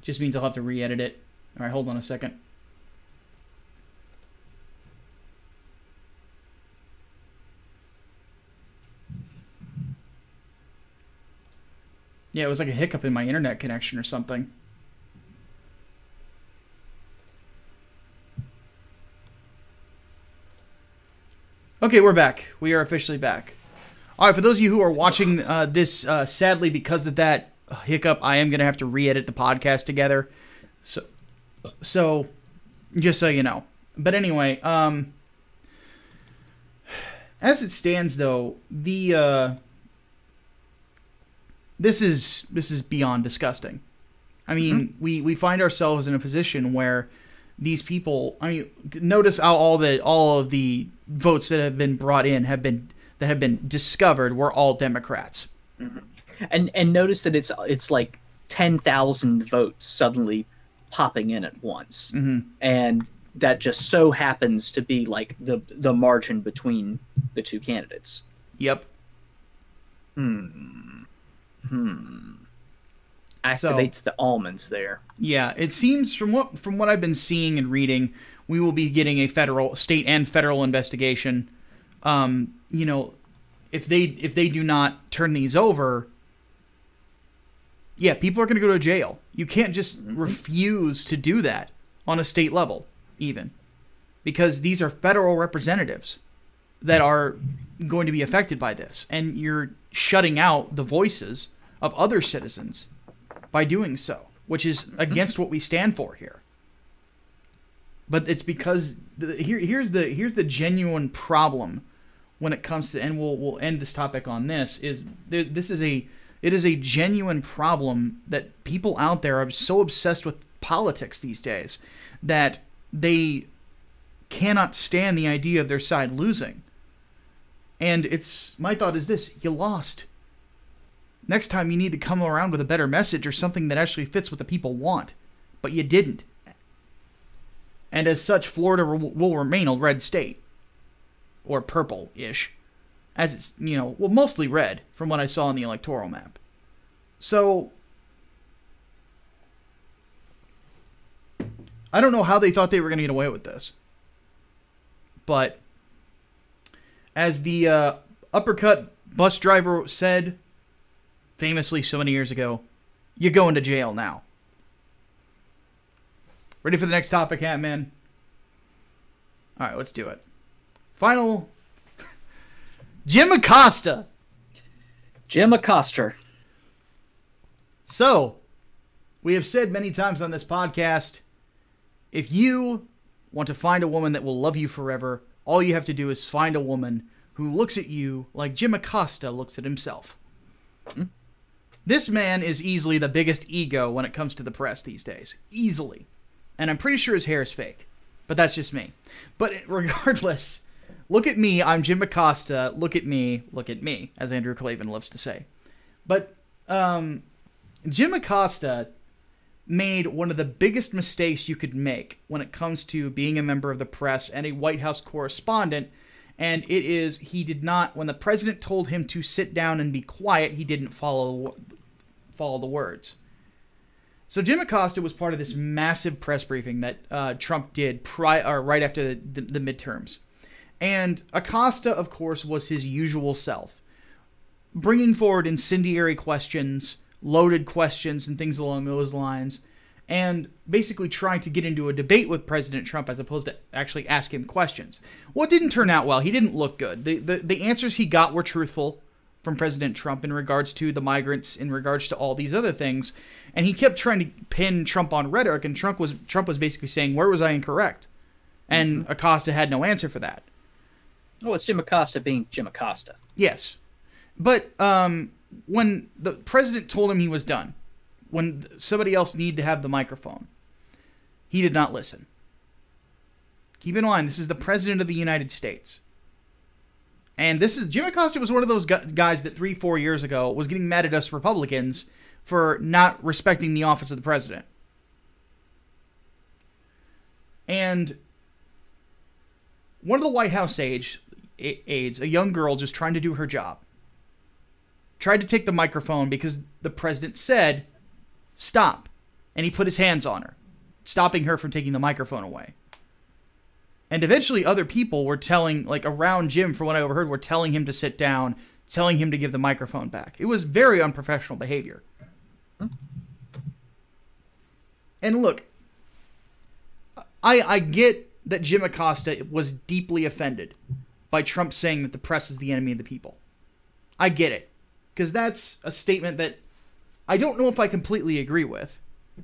Just means I'll have to re-edit it. All right, hold on a second. Yeah, it was like a hiccup in my internet connection or something. Okay, we're back. We are officially back. All right, for those of you who are watching this, sadly, because of that hiccup, I am going to have to re-edit the podcast together. So, just so you know. But anyway, as it stands, though, this is beyond disgusting. I mean, we find ourselves in a position where these people. I mean, notice how all of the votes that have been brought in have been discovered were all Democrats. And notice that it's like 10,000 votes suddenly popping in at once, and that just so happens to be like the margin between the two candidates. Yep. Activates the almonds there. Yeah, it seems from what I've been seeing and reading, we will be getting a state and federal investigation. You know, if they do not turn these over, yeah, people are going to go to jail. You can't just refuse to do that on a state level, even, because these are federal representatives that are going to be affected by this, and you're shutting out the voices of other citizens by doing so, which is against what we stand for here. But it's because here's the genuine problem when it comes to, and we'll end this topic on this, is it is a genuine problem that people out there are so obsessed with politics these days that they cannot stand the idea of their side losing. And my thought is this: you lost. Next time you need to come around with a better message or something that actually fits what the people want. But you didn't. And as such, Florida will remain a red state. Or purple-ish. As it's, mostly red from what I saw on the electoral map. So, I don't know how they thought they were going to get away with this. But, as the uppercut bus driver said famously so many years ago, you're going to jail now. Ready for the next topic, Hatman? All right, let's do it. Final. Jim Acosta. Jim Acosta. So, we have said many times on this podcast, if you want to find a woman that will love you forever, all you have to do is find a woman who looks at you like Jim Acosta looks at himself. This man is easily the biggest ego when it comes to the press these days. Easily. And I'm pretty sure his hair is fake. But that's just me. But regardless, look at me, I'm Jim Acosta. Look at me, as Andrew Clavin loves to say. But Jim Acosta made one of the biggest mistakes you could make when it comes to being a member of the press and a White House correspondent. And it is, he did not, when the president told him to sit down and be quiet, he didn't follow the words. So Jim Acosta was part of this massive press briefing that Trump did right after the midterms. And Acosta, of course, was his usual self, bringing forward incendiary questions, loaded questions, and things along those lines, and basically trying to get into a debate with President Trump as opposed to actually ask him questions. Well, it didn't turn out well. He didn't look good. The answers he got were truthful from President Trump in regards to the migrants, in regards to all these other things, and he kept trying to pin Trump on rhetoric, and Trump was basically saying, where was I incorrect? And Acosta had no answer for that. Oh, it's Jim Acosta being Jim Acosta. Yes. But when the president told him he was done, when somebody else needed to have the microphone, he did not listen. Keep in mind, this is the president of the United States. And Jim Acosta was one of those guys that 3-4 years ago was getting mad at us Republicans for not respecting the office of the president. And one of the White House aides, a young girl just trying to do her job, tried to take the microphone because the president said, stop. and he put his hands on her, stopping her from taking the microphone away. And eventually other people were telling, like around Jim, from what I overheard, were telling him to sit down, telling him to give the microphone back. It was very unprofessional behavior. And look, I get that Jim Acosta was deeply offended by Trump saying that the press is the enemy of the people. I get it. Because that's a statement that I don't know if I completely agree with,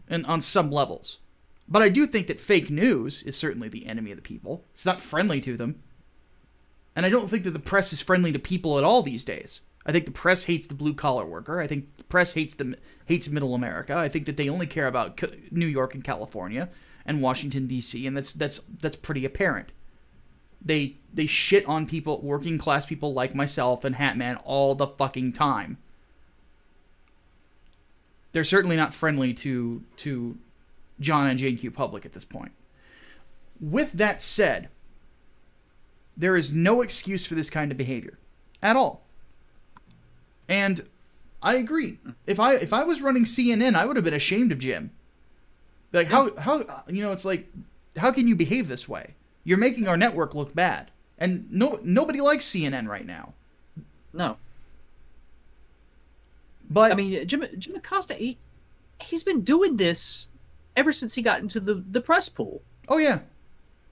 and on some levels. But I do think that fake news is certainly the enemy of the people. It's not friendly to them. And I don't think that the press is friendly to people at all these days. I think the press hates the blue-collar worker. I think the press hates middle America. I think that they only care about New York and California and Washington, D.C., and that's pretty apparent. They shit on people, working-class people like myself and Hatman all the fucking time. They're certainly not friendly to John and Jane Q. Public at this point. With that said, there is no excuse for this kind of behavior at all. And I agree. If I was running CNN, I would have been ashamed of Jim. Like, how it's like, how can you behave this way? You're making our network look bad. And nobody likes CNN right now. No. But I mean, Jim Acosta, he's been doing this ever since he got into the press pool. Oh yeah.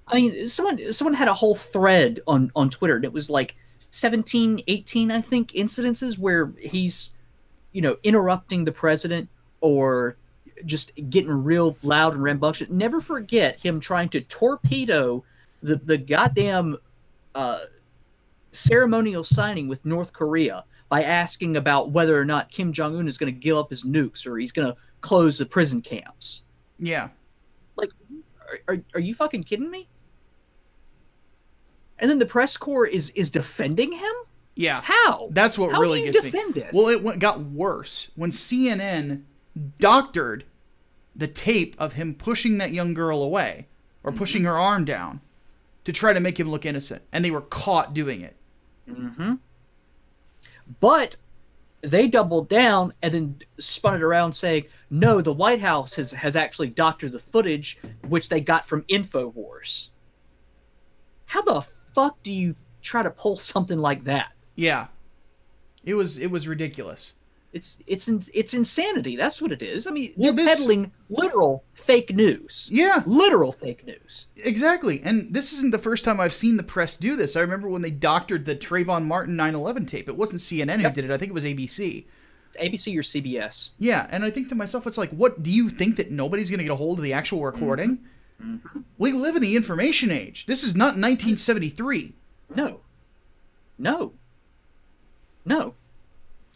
I mean, someone had a whole thread on Twitter, and it was like 17, 18, I think, incidences where he's, interrupting the president or just getting real loud and rambunctious. Never forget him trying to torpedo the goddamn ceremonial signing with North Korea by asking about whether or not Kim Jong-un is going to give up his nukes or he's going to close the prison camps. Yeah. Like, are you fucking kidding me? And then the press corps is defending him? Yeah. How? That's what How really do you gets defend me. this? Well, it got worse when CNN doctored the tape of him pushing that young girl away or pushing her arm down to try to make him look innocent, and they were caught doing it. Mm-hmm. But they doubled down and then spun it around saying, no, the White House has actually doctored the footage, which they got from InfoWars. How the fuck do you try to pull something like that? Yeah. It was ridiculous. It's insanity. That's what it is. I mean, Well, you're peddling literal fake news. Yeah. Literal fake news. Exactly. And this isn't the first time I've seen the press do this. I remember when they doctored the Trayvon Martin 9/11 tape. It wasn't CNN who did it. I think it was ABC. ABC or CBS. Yeah, and I think to myself, it's like, what, do you think that nobody's going to get a hold of the actual recording? Mm-hmm. We live in the information age. This is not 1973. No.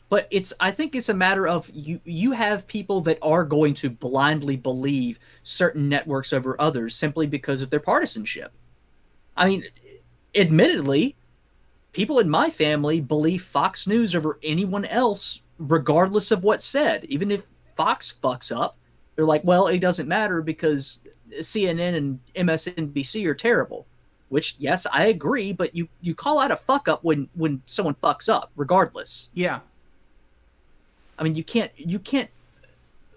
But I think it's a matter of you have people that are going to blindly believe certain networks over others simply because of their partisanship. I mean, admittedly, people in my family believe Fox News over anyone else, regardless of what's said. Even if Fox fucks up, they're like, well, it doesn't matter because CNN and MSNBC are terrible. Which, yes, I agree, but you call out a fuck up when someone fucks up, regardless. Yeah. I mean, you can't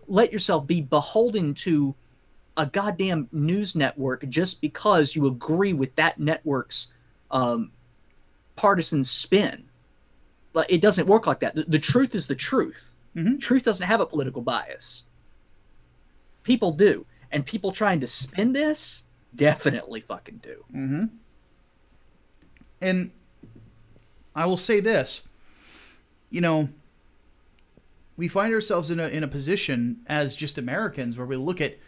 let yourself be beholden to a goddamn news network just because you agree with that network's partisan spin. Like, it doesn't work like that. The truth is the truth. Mm-hmm. Truth doesn't have a political bias. People do, and people trying to spin this definitely fucking do. Mm-hmm. And I will say this, we find ourselves in a position as just Americans where we look at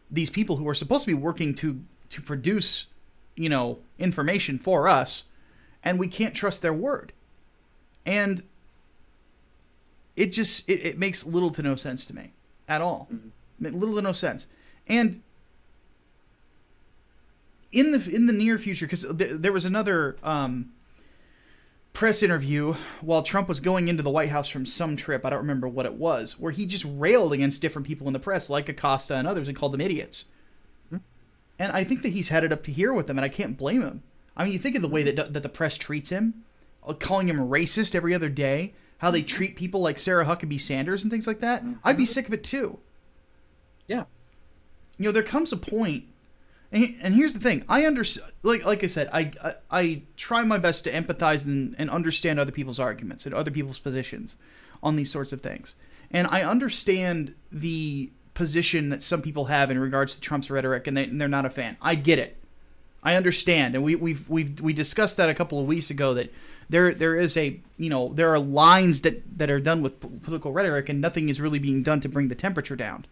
these people who are supposed to be working to produce, information for us, and we can't trust their word. And it just it makes little to no sense to me at all. Mm-hmm. Little to no sense. And in the near future, because there was another press interview while Trump was going into the White House from some trip, I don't remember what it was, where he just railed against different people in the press, like Acosta and others, and called them idiots. Mm-hmm. And I think that he's had it up to here with them, and I can't blame him. I mean, you think of the way that the press treats him, calling him racist every other day, how they treat people like Sarah Huckabee Sanders and things like that. Mm-hmm. I'd be sick of it too. Yeah. there comes a point, and here's the thing. I understand, like I said, I try my best to empathize and understand other people's arguments and other people's positions on these sorts of things. And I understand the position that some people have in regards to Trump's rhetoric, and they're not a fan. I get it. I understand, and we discussed that a couple of weeks ago, that there is there are lines that are done with political rhetoric, and nothing is really being done to bring the temperature down.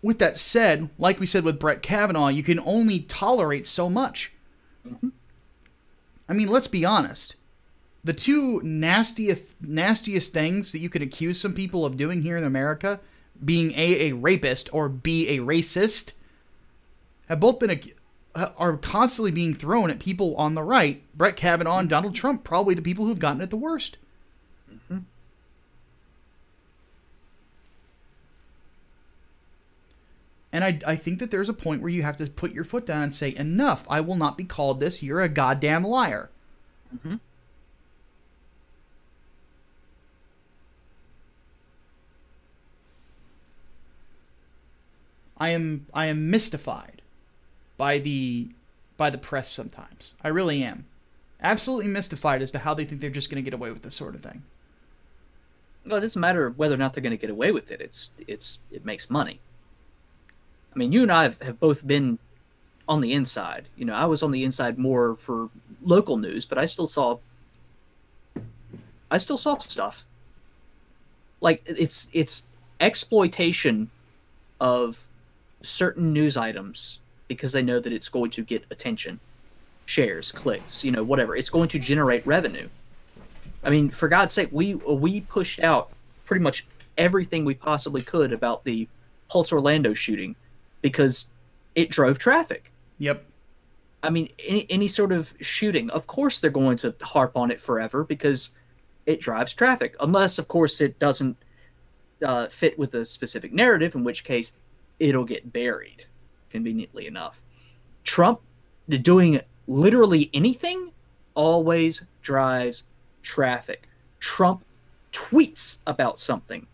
With that said, like we said with Brett Kavanaugh, you can only tolerate so much. Mm-hmm. I mean, let's be honest. The two nastiest things that you could accuse some people of doing here in America, being a rapist or B, a racist, have both been are constantly being thrown at people on the right. Brett Kavanaugh and Donald Trump, probably the people who've gotten it the worst. Mm-hmm. And I think that there's a point where you have to put your foot down and say, enough, I will not be called this, you're a goddamn liar. Mm-hmm. I am mystified by the press sometimes. I really am. Absolutely mystified as to how they think they're just going to get away with this sort of thing. Well, it doesn't matter whether or not they're going to get away with it. It makes money. I mean, you and I have both been on the inside. I was on the inside more for local news, but I still saw stuff. Like, it's exploitation of certain news items because they know that it's going to get attention, shares, clicks, whatever. It's going to generate revenue. I mean, for God's sake, we pushed out pretty much everything we possibly could about the Pulse Orlando shooting because it drove traffic. Yep. I mean, any sort of shooting, of course they're going to harp on it forever because it drives traffic. Unless, of course, it doesn't fit with a specific narrative, in which case it'll get buried, conveniently enough. Trump doing literally anything always drives traffic. Trump tweets about something.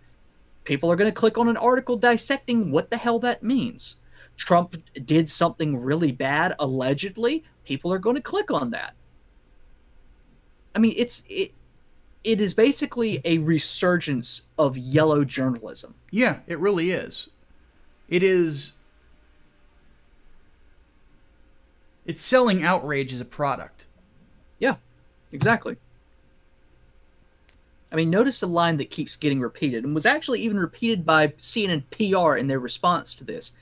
People are going to click on an article dissecting what the hell that means. Trump did something really bad, allegedly. People are going to click on that. I mean, it is basically a resurgence of yellow journalism. Yeah, it really is. It's selling outrage as a product. Yeah, exactly. I mean, notice the line that keeps getting repeated, and was actually even repeated by CNN PR in their response to this.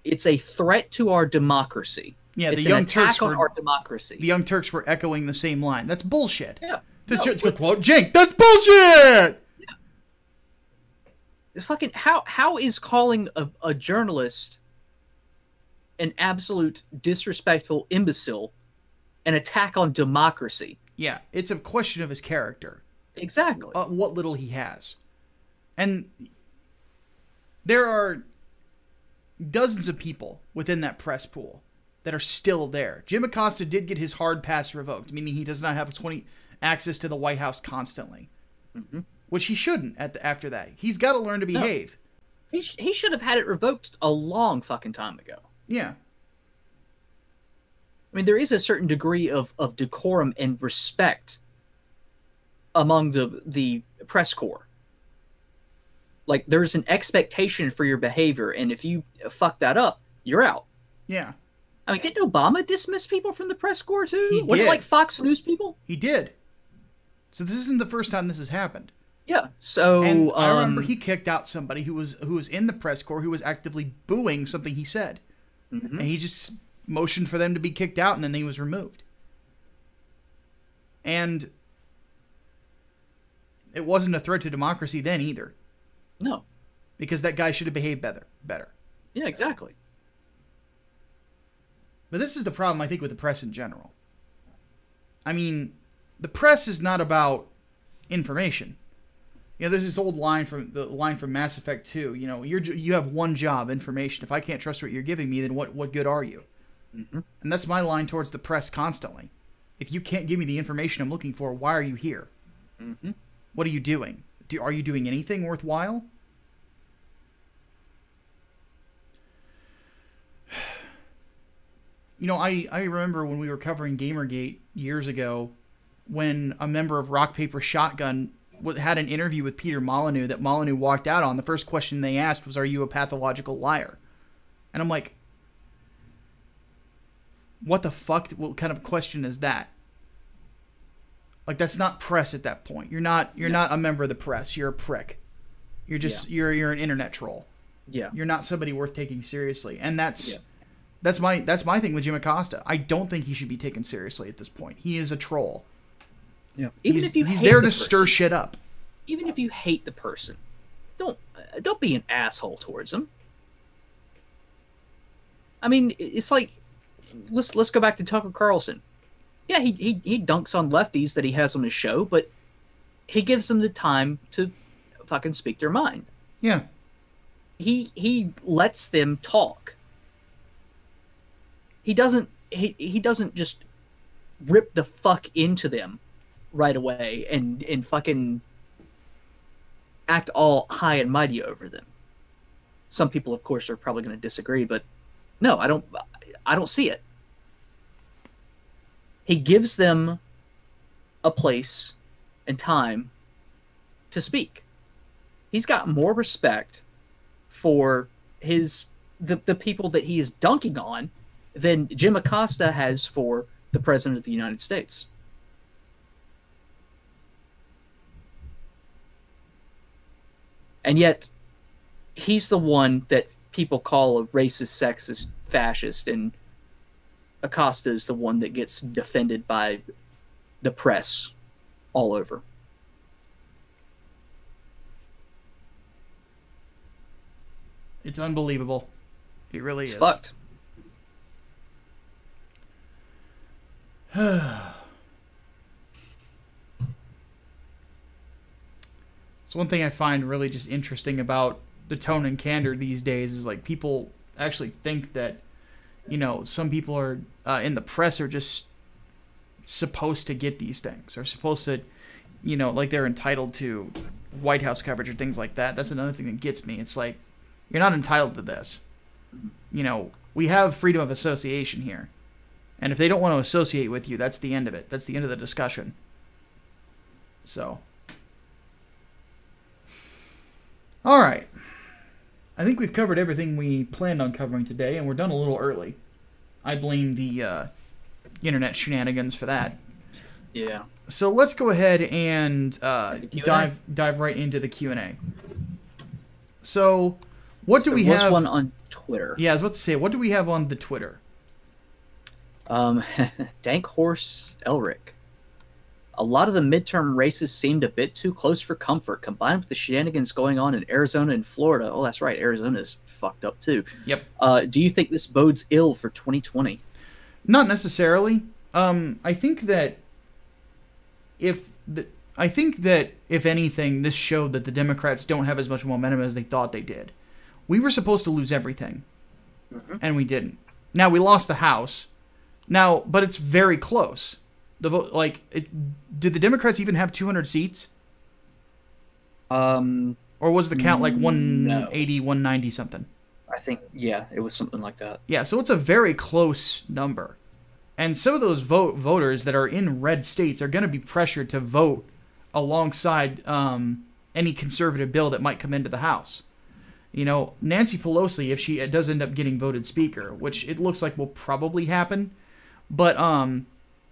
It's a threat to our democracy. Yeah, it's the Young an attack Turks on our democracy. The Young Turks were echoing the same line. That's bullshit. Yeah. To quote Jake, that's bullshit! Fucking how is calling a journalist an absolute disrespectful imbecile an attack on democracy? Yeah, it's a question of his character. Exactly. What little he has. And there are dozens of people within that press pool that are still there. Jim Acosta did get his hard pass revoked, meaning he does not have access to the White House constantly. Mm-hmm. Which he shouldn't after that. He's got to learn to behave. No. He should have had it revoked a long fucking time ago. Yeah. I mean, there is a certain degree of decorum and respect among the press corps. Like, there's an expectation for your behavior, and if you fuck that up, you're out. Yeah. I mean, didn't Obama dismiss people from the press corps, too? He Wasn't did. it like Fox News people? He did. So this isn't the first time this has happened. Yeah, so... And I remember he kicked out somebody who was in the press corps who was actively booing something he said. Mm-hmm. And he just motioned for them to be kicked out, and then he was removed. And it wasn't a threat to democracy then either. No. Because that guy should have behaved better. Yeah, exactly. But this is the problem, I think, with the press in general. I mean, the press is not about information. There's this old line from Mass Effect 2. You have one job, information. If I can't trust what you're giving me, then what good are you? Mm-hmm. And that's my line towards the press constantly. If you can't give me the information I'm looking for, why are you here? Mm-hmm. What are you doing? Are you doing anything worthwhile? I remember when we were covering Gamergate years ago, when a member of Rock Paper Shotgun had an interview with Peter Molyneux that Molyneux walked out on. The first question they asked was, "Are you a pathological liar?" And I'm like, what the fuck? What kind of question is that? Like, that's not press at that point. You're not a member of the press. You're a prick. You're just you're an internet troll. Yeah. You're not somebody worth taking seriously. And that's my thing with Jim Acosta. I don't think he should be taken seriously at this point. He is a troll. Yeah. He's there to stir shit up. Even if you hate the person, don't be an asshole towards him. I mean, it's like, let's go back to Tucker Carlson. Yeah, he dunks on lefties that he has on his show, but he gives them the time to fucking speak their mind. Yeah. He lets them talk. He doesn't just rip the fuck into them right away and fucking act all high and mighty over them. Some people, of course, are probably going to disagree, but no, I don't see it. He gives them a place and time to speak. He's got more respect for the people that he is dunking on than Jim Acosta has for the President of the United States. And yet, he's the one that people call a racist, sexist, fascist, and Acosta is the one that gets defended by the press all over. It's unbelievable. It really is. It's fucked. So one thing I find really just interesting about the tone and candor these days is, like, people actually think that, some people are in the press are just supposed to get these things, or supposed to, like, they're entitled to White House coverage or things like that. That's another thing that gets me. It's like, you're not entitled to this. We have freedom of association here. And if they don't want to associate with you, that's the end of it. That's the end of the discussion. So. All right. I think we've covered everything we planned on covering today, and we're done a little early. I blame the internet shenanigans for that. Yeah. So let's go ahead and dive right into the Q&A. So, what do we have? There was one on Twitter. Yeah, I was about to say, what do we have on the Twitter? Dank Horse Elric. A lot of the midterm races seemed a bit too close for comfort, combined with the shenanigans going on in Arizona and Florida. Oh, that's right. Arizona's fucked up, too. Yep. Do you think this bodes ill for 2020? Not necessarily. I think that if anything, this showed that the Democrats don't have as much momentum as they thought they did. We were supposed to lose everything, and we didn't. Now, we lost the House. Now, but it's very close. The vote, did the Democrats even have 200 seats? Or was the count like 180, 190 something? I think, yeah, it was something like that. Yeah, so it's a very close number. And some of those voters that are in red states are going to be pressured to vote alongside any conservative bill that might come into the House. Nancy Pelosi, if she does end up getting voted speaker, which it looks like will probably happen, but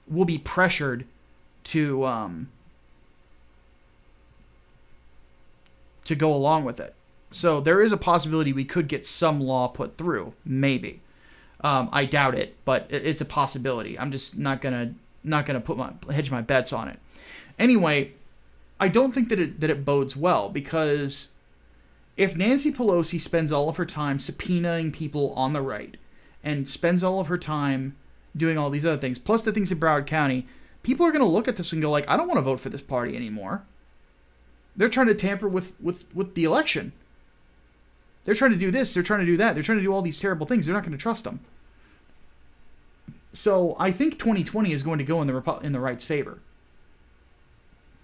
will be pressured to go along with it. So there is a possibility we could get some law put through, maybe. I doubt it, but it's a possibility. I'm just not gonna hedge my bets on it. Anyway, I don't think that it bodes well, because if Nancy Pelosi spends all of her time subpoenaing people on the right and spends all of her time doing all these other things, plus the things in Broward County, people are going to look at this and go like, I don't want to vote for this party anymore. They're trying to tamper with the election. They're trying to do this. They're trying to do that. They're trying to do all these terrible things. They're not going to trust them. So I think 2020 is going to go in the right's favor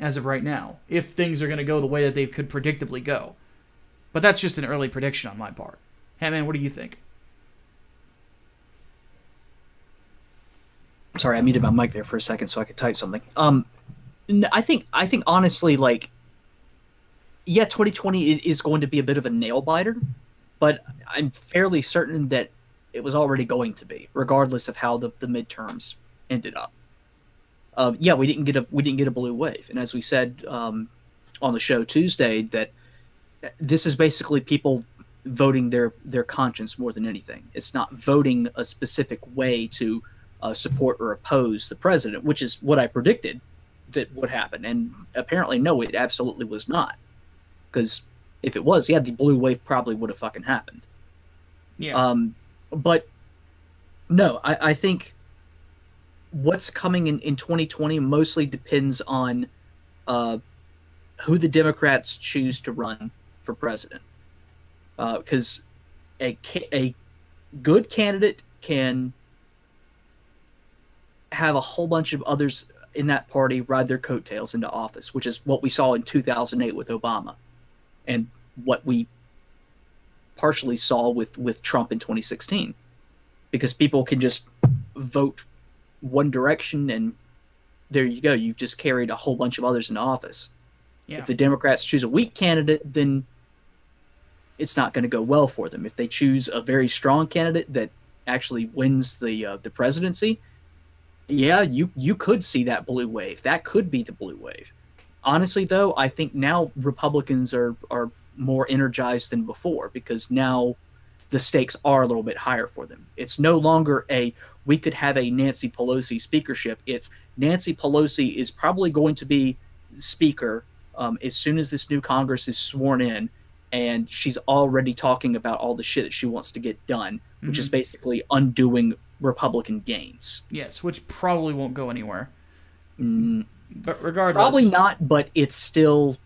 as of right now, if things are going to go the way that they could predictably go. But that's just an early prediction on my part. Hatman, what do you think? Sorry, I muted my mic there for a second so I could type something. I think honestly, like, yeah, 2020 is going to be a bit of a nail biter, but I'm fairly certain that it was already going to be, regardless of how the midterms ended up. Yeah, we didn't get a blue wave, and as we said on the show Tuesday, that this is basically people voting their conscience more than anything. It's not voting a specific way to support or oppose the president, which is what I predicted that would happen. And apparently, no, it absolutely was not. Because if it was, yeah, the blue wave probably would have fucking happened. Yeah. But no, I think what's coming in 2020 mostly depends on who the Democrats choose to run for president. Because a good candidate can have a whole bunch of others in that party ride their coattails into office, which is what we saw in 2008 with Obama, and what we partially saw with Trump in 2016, because people can just vote one direction and there you go. You've just carried a whole bunch of others into office. Yeah. If the Democrats choose a weak candidate, then it's not going to go well for them. If they choose a very strong candidate that actually wins the presidency, yeah, you could see that blue wave. That could be the blue wave. Honestly, though, I think now Republicans are more energized than before, because now the stakes are a little bit higher for them. It's no longer we could have a Nancy Pelosi speakership. It's Nancy Pelosi is probably going to be speaker as soon as this new Congress is sworn in, and she's already talking about all the shit that she wants to get done, which is basically undoing Republican gains. Yes, which probably won't go anywhere. But regardless, probably not. But it still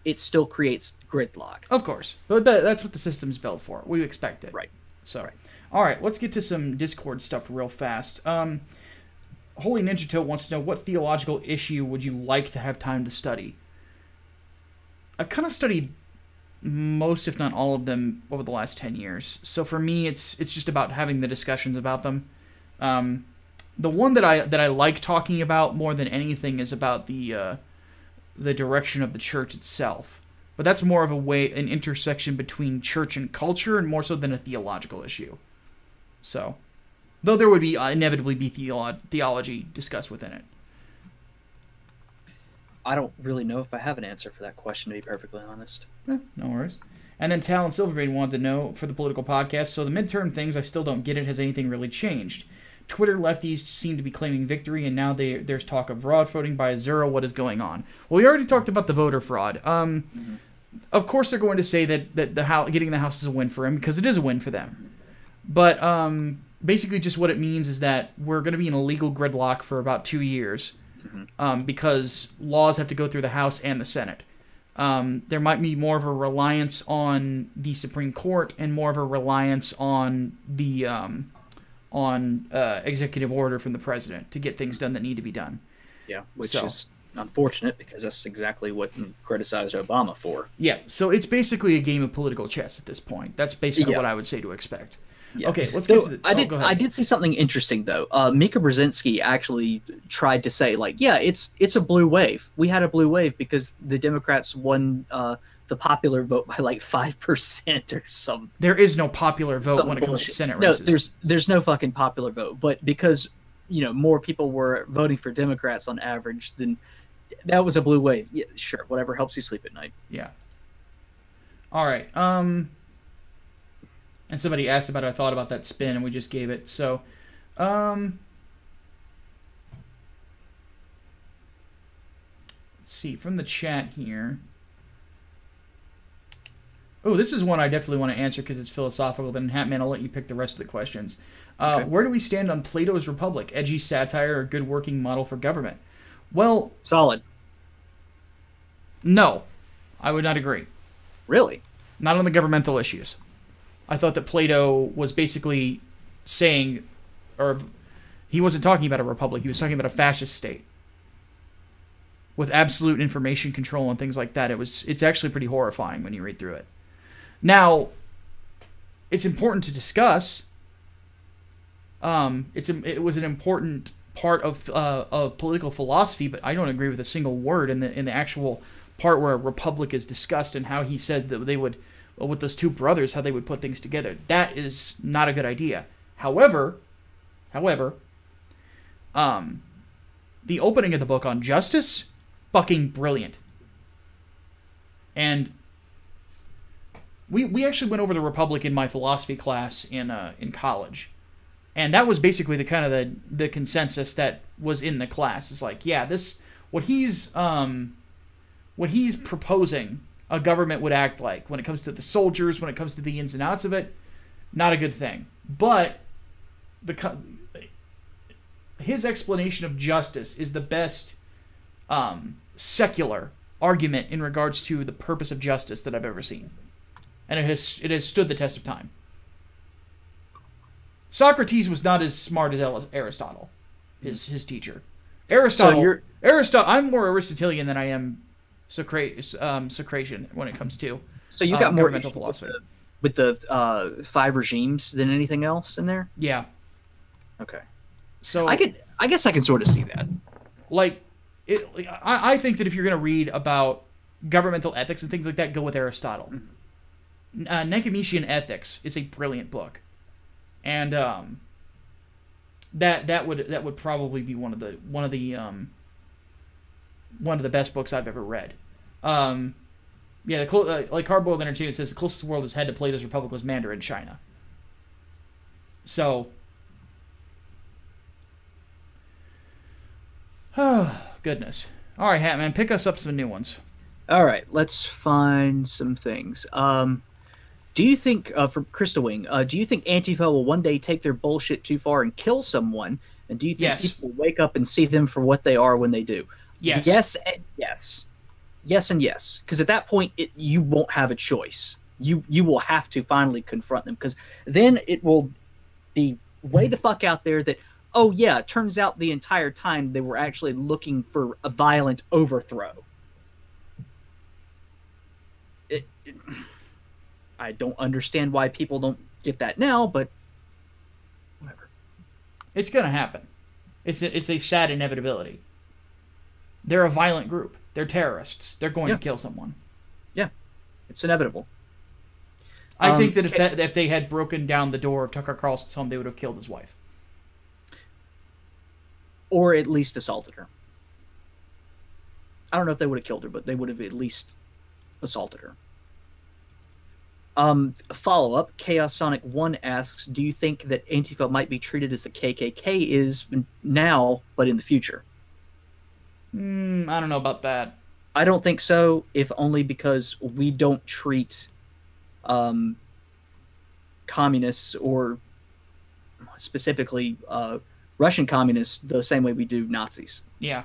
creates gridlock. Of course, but that's what the system's built for. We expect it, right? So, right. All right, let's get to some Discord stuff real fast. Holy Ninja Toe wants to know, what theological issue would you like to have time to study? I've kind of studied most, if not all of them, over the last 10 years. So for me, it's just about having the discussions about them. The one that I like talking about more than anything is about the direction of the church itself. But that's more of an intersection between church and culture, and more so than a theological issue. So, though there would be inevitably be theology discussed within it. I don't really know if I have an answer for that question, to be perfectly honest. No worries. And then Talon Silverbraid wanted to know, for the political podcast, so the midterm things, I still don't get it. Has anything really changed? Twitter lefties seem to be claiming victory, and now there's talk of fraud voting by Azura. What is going on? Well, we already talked about the voter fraud. Of course they're going to say that getting the House is a win for him, because it is a win for them. But basically just what it means is that we're going to be in a legal gridlock for about 2 years, because laws have to go through the House and the Senate. There might be more of a reliance on the Supreme Court and more of a reliance on the executive order from the president to get things done that need to be done. Yeah, which is unfortunate, because that's exactly what we criticized Obama for. Yeah, so it's basically a game of political chess at this point. That's basically what I would say to expect. Yeah. Okay, let's get to the... go ahead. I did see something interesting, though. Mika Brzezinski actually tried to say, like, yeah, it's a blue wave. We had a blue wave because the Democrats won the popular vote by like 5% or something. There is no popular vote when it comes to Senate races. No, there's no fucking popular vote. But because, more people were voting for Democrats on average, then that was a blue wave. Yeah, sure, whatever helps you sleep at night. Yeah. All right. And somebody asked about it. I thought about that spin, and we just gave it. So, let's see. From the chat here. Oh, this is one I definitely want to answer because it's philosophical. Then, Hatman, I'll let you pick the rest of the questions. Okay. Where do we stand on Plato's Republic? Edgy satire or good working model for government? Well... Solid. No. I would not agree. Really? Not on the governmental issues. I thought that Plato was basically saying, or he wasn't talking about a republic, he was talking about a fascist state with absolute information control and things like that. It's actually pretty horrifying when you read through it. Now, it's important to discuss, It was an important part of political philosophy, but I don't agree with a single word in the actual part where a republic is discussed and how he said that they would, with those two brothers, how they would put things together. That is not a good idea. However, the opening of the book on justice, fucking brilliant. And we actually went over the Republic in my philosophy class in college, and that was basically the kind of the consensus that was in the class. It's like, yeah, what he's proposing a government would act like when it comes to the soldiers, when it comes to the ins and outs of it, not a good thing. But his explanation of justice is the best secular argument in regards to the purpose of justice that I've ever seen. And it has stood the test of time. Socrates was not as smart as Aristotle, his teacher. Aristotle, I'm more Aristotelian than I am Socratian when it comes to so you got more governmental philosophy. With the 5 regimes than anything else in there? Yeah. Okay. So I guess I can sort of see that. Like, I think that if you're going to read about governmental ethics and things like that, go with Aristotle. Nicomachean Ethics is a brilliant book, and that would probably be one of the best books I've ever read. Like Hardboiled Entertainment says, the closest the world has had to Plato's Republic was Mandarin China. So, goodness. All right, Hatman, pick us up some new ones. All right, let's find some things. Do you think, from Crystal Wing, do you think Antifa will one day take their bullshit too far and kill someone? And do you think people will wake up and see them for what they are when they do? Yes. Yes and yes. Yes and yes. Because at that point, you won't have a choice. You will have to finally confront them. Because then it will be way the fuck out there that, oh yeah, it turns out the entire time they were actually looking for a violent overthrow. I don't understand why people don't get that now, but whatever. It's going to happen. It's a sad inevitability. They're a violent group. They're terrorists. They're going to kill someone. Yeah, it's inevitable. I think that if they had broken down the door of Tucker Carlson's home, they would have killed his wife. Or at least assaulted her. I don't know if they would have killed her, but they would have at least assaulted her. Follow-up, Chaos Sonic 1 asks, do you think that Antifa might be treated as the KKK is now, but in the future? I don't know about that. I don't think so, if only because we don't treat communists, or specifically Russian communists, the same way we do Nazis. Yeah.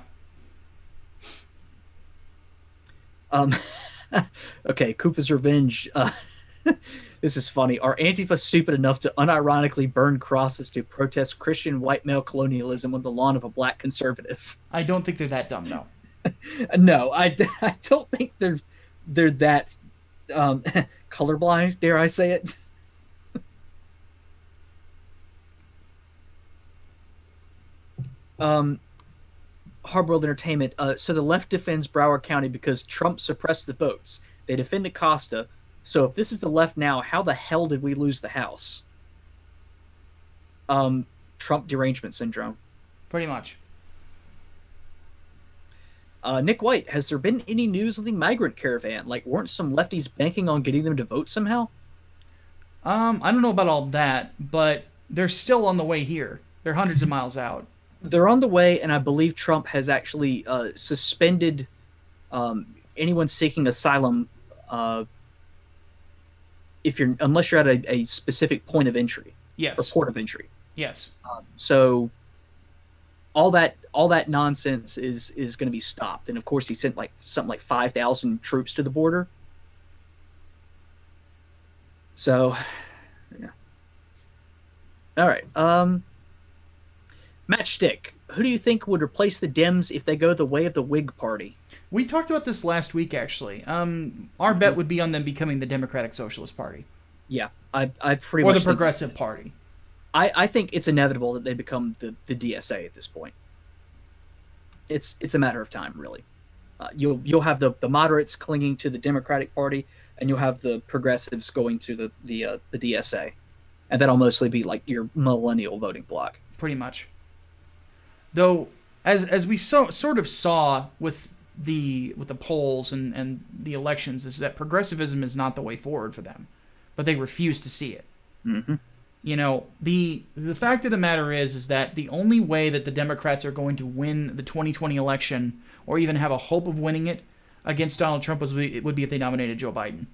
Okay, Koopa's Revenge. This is funny. Are Antifa stupid enough to unironically burn crosses to protest Christian white male colonialism on the lawn of a black conservative? I don't think they're that dumb, no. No, I don't think they're that colorblind, dare I say it. Hardworld Entertainment. So the left defends Broward County because Trump suppressed the votes. They defend Acosta. So if this is the left now, how the hell did we lose the House? Trump derangement syndrome. Pretty much. Nick White, has there been any news on the migrant caravan? Like, weren't some lefties banking on getting them to vote somehow? I don't know about all that, but they're still on the way here. They're hundreds of miles out. They're on the way, and I believe Trump has actually suspended anyone seeking asylum unless you're at a specific point of entry. Yes. Or port of entry. Yes. So all that nonsense is going to be stopped. And of course, he sent something like 5,000 troops to the border. So, yeah. All right. Matchstick. Who do you think would replace the Dems if they go the way of the Whig Party? We talked about this last week, actually. Our bet would be on them becoming the Democratic Socialist Party. Yeah, I pretty much. Or the Progressive Party. I think it's inevitable that they become the DSA at this point. It's a matter of time, really. You'll have the moderates clinging to the Democratic Party, and you'll have the progressives going to the DSA, and that'll mostly be like your millennial voting bloc. Pretty much. Though, as we sort of saw with the polls and the elections, is that progressivism is not the way forward for them, but they refuse to see it. Mm-hmm. You know, the fact of the matter is that the only way that the Democrats are going to win the 2020 election, or even have a hope of winning it against Donald Trump, would be if they nominated Joe Biden.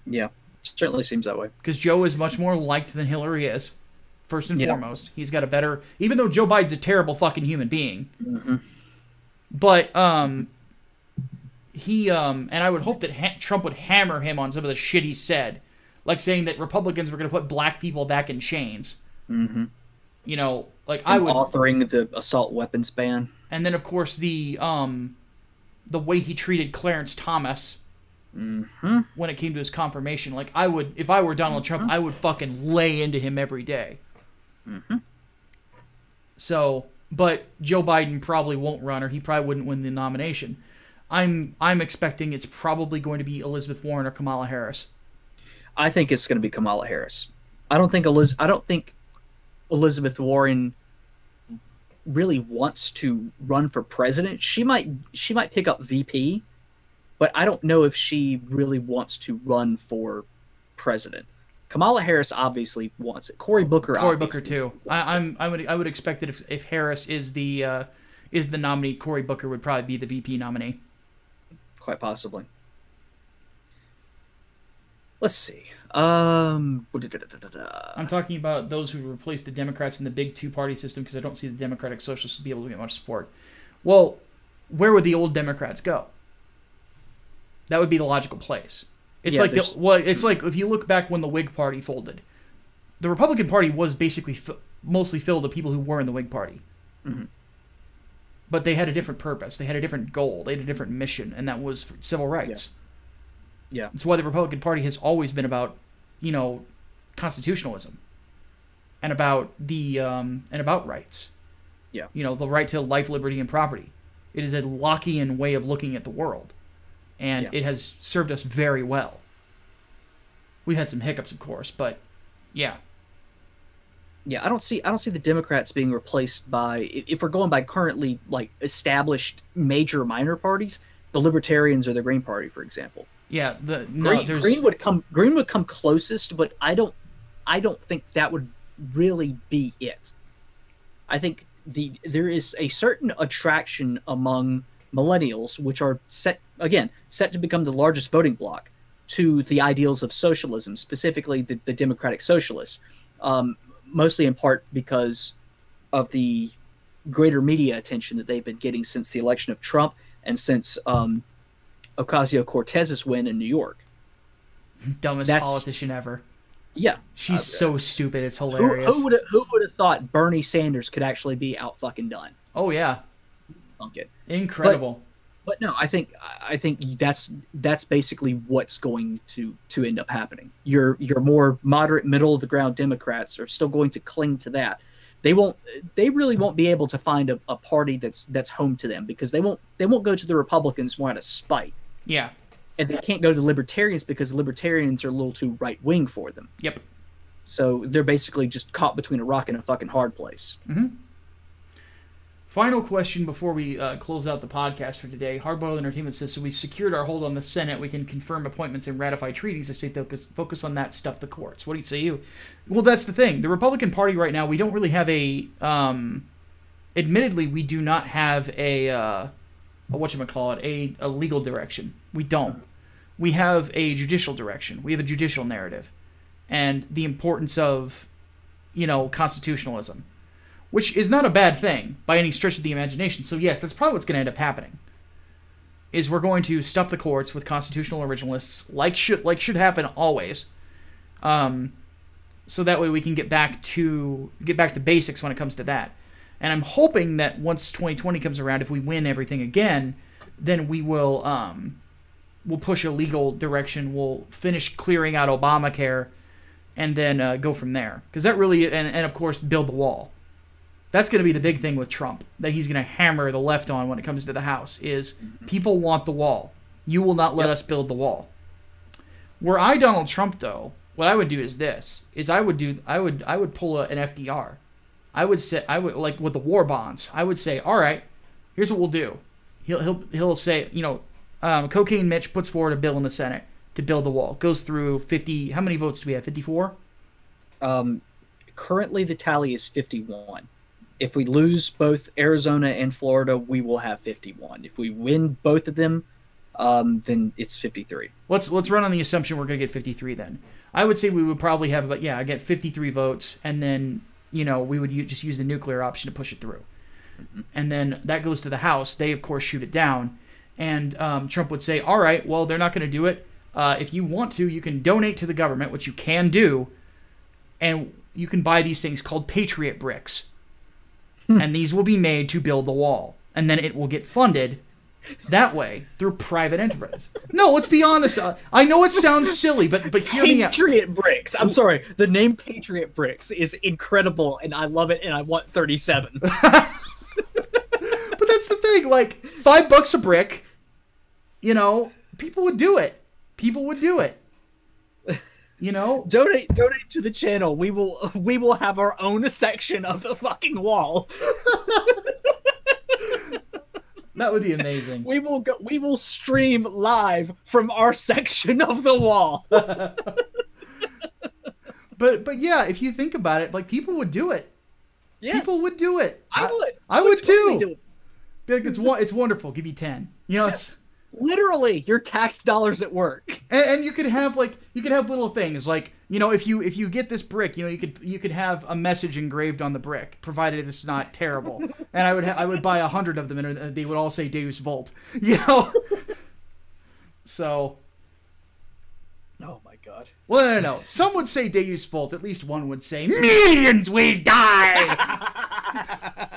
Yeah, certainly seems that way. Because Joe is much more liked than Hillary is, first and foremost. He's got a better... Even though Joe Biden's a terrible fucking human being. Mm-hmm. But, he... and I would hope that Trump would hammer him on some of the shit he said. Like saying that Republicans were going to put black people back in chains. Mm-hmm. You know, like and I would... authoring the assault weapons ban. And then, of course, the way he treated Clarence Thomas when it came to his confirmation. Like, I would... If I were Donald Trump, I would fucking lay into him every day. Mm-hmm. So, but Joe Biden probably won't run, or he probably wouldn't win the nomination. I'm expecting it's probably going to be Elizabeth Warren or Kamala Harris. I think it's going to be Kamala Harris. I don't think Elizabeth Warren really wants to run for president. She might pick up VP, but I don't know if she really wants to run for president. Kamala Harris obviously wants it. Cory Booker too. I would expect that if Harris is the nominee, Cory Booker would probably be the VP nominee. Quite possibly. Let's see. I'm talking about those who replace the Democrats in the big two-party system, because I don't see the Democratic Socialists be able to get much support. Well, where would the old Democrats go? That would be the logical place. It's it's like if you look back when the Whig Party folded, the Republican Party was basically mostly filled with people who were in the Whig Party. Mm-hmm. But they had a different purpose. They had a different goal. They had a different mission, and that was for civil rights. Yeah. That's why the Republican Party has always been about, constitutionalism and about rights. Yeah. The right to life, liberty, and property. It is a Lockean way of looking at the world, and it has served us very well. We've had some hiccups, of course, but yeah. Yeah, I don't see the Democrats being replaced by, if we're going by currently established major minor parties, the Libertarians or the Green Party, for example. Yeah, Green would come closest, but I don't think that would really be it. I think there is a certain attraction among millennials, which are set to become the largest voting bloc, to the ideals of socialism, specifically the Democratic Socialists, mostly in part because of the greater media attention that they've been getting since the election of Trump and since Ocasio-Cortez's win in New York. Dumbest politician ever. Yeah. She's so stupid, it's hilarious. Who would have thought Bernie Sanders could actually be out fucking done? Oh yeah. Funk it. Incredible. But no, I think that's basically what's going to end up happening. Your more moderate, middle of the ground Democrats are still going to cling to that. They really won't be able to find a party that's home to them, because they won't go to the Republicans more out of spite. Yeah. And they can't go to the Libertarians because Libertarians are a little too right-wing for them. Yep. So they're basically just caught between a rock and a fucking hard place. Mm-hmm. Final question before we close out the podcast for today. Hardboiled Entertainment says, so we secured our hold on the Senate. We can confirm appointments and ratify treaties. I say focus on that, stuff the courts. What do you say, Well, that's the thing. The Republican Party right now, we don't really have a... admittedly, we do not have a legal direction. We don't. We have a judicial direction. We have a judicial narrative. And the importance of, constitutionalism. Which is not a bad thing by any stretch of the imagination. So yes, that's probably what's going to end up happening. Is we're going to stuff the courts with constitutional originalists, like should happen always. So that way we can get back to basics when it comes to that. And I'm hoping that once 2020 comes around, if we win everything again, then we will we'll push a legal direction. We'll finish clearing out Obamacare, and then go from there. Because that really, and of course, build the wall. That's going to be the big thing with Trump, that he's going to hammer the left on when it comes to the House, is people want the wall. You will not let us build the wall. Were I Donald Trump, though, what I would do is this: I would pull an FDR. I would like with the war bonds. I would say, all right, here's what we'll do. He'll say, Cocaine Mitch puts forward a bill in the Senate to build the wall. Goes through 50. How many votes do we have? 54. Currently, the tally is 51. If we lose both Arizona and Florida, we will have 51. If we win both of them, then it's 53. Let's run on the assumption we're going to get 53 then. I would say we would probably have about, I get 53 votes, and then, we would just use the nuclear option to push it through. Mm-hmm. And then that goes to the House. They, of course, shoot it down. And Trump would say, all right, well, they're not going to do it. If you want to, you can donate to the government, which you can do, and you can buy these things called Patriot bricks. And these will be made to build the wall. And then it will get funded that way through private enterprise. No, let's be honest. I know it sounds silly, but hear me out. Patriot bricks. I'm sorry. The name Patriot bricks is incredible, and I love it, and I want 37. But that's the thing. Like, $5 a brick, people would do it. People would do it. Donate to the channel. We will have our own section of the fucking wall. That would be amazing. We will stream live from our section of the wall. But yeah, if you think about it, like, people would do it. Yes. People would do it. I would too. Do it. Be like, it's wonderful. Give you 10. It's literally your tax dollars at work. And you could have little things like, if you get this brick, you could have a message engraved on the brick, provided it's not terrible. And I would buy 100 of them, and they would all say Deus Vult. So. Oh my God. Well, no. Some would say Deus Vult. At least one would say millions will die.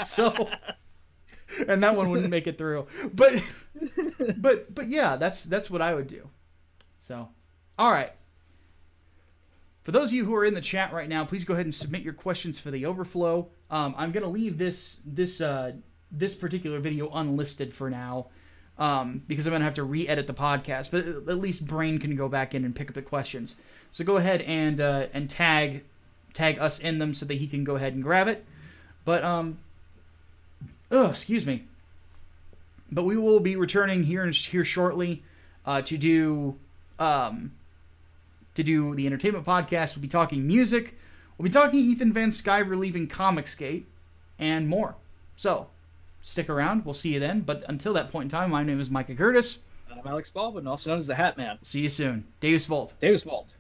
So. And that one wouldn't make it through. But yeah, that's what I would do. So, all right. For those of you who are in the chat right now, please go ahead and submit your questions for the overflow. I'm gonna leave this particular video unlisted for now, because I'm gonna have to re-edit the podcast. But at least Brain can go back in and pick up the questions. So go ahead and tag us in them so that he can go ahead and grab it. But excuse me. But we will be returning here shortly to do the entertainment podcast. We'll be talking music. We'll be talking Ethan Van Sciver leaving Comicsgate and more. So stick around. We'll see you then. But until that point in time, my name is Micah Curtis. I'm Alex Baldwin, also known as The Hatman. See you soon. Deus Vult. Deus Vult.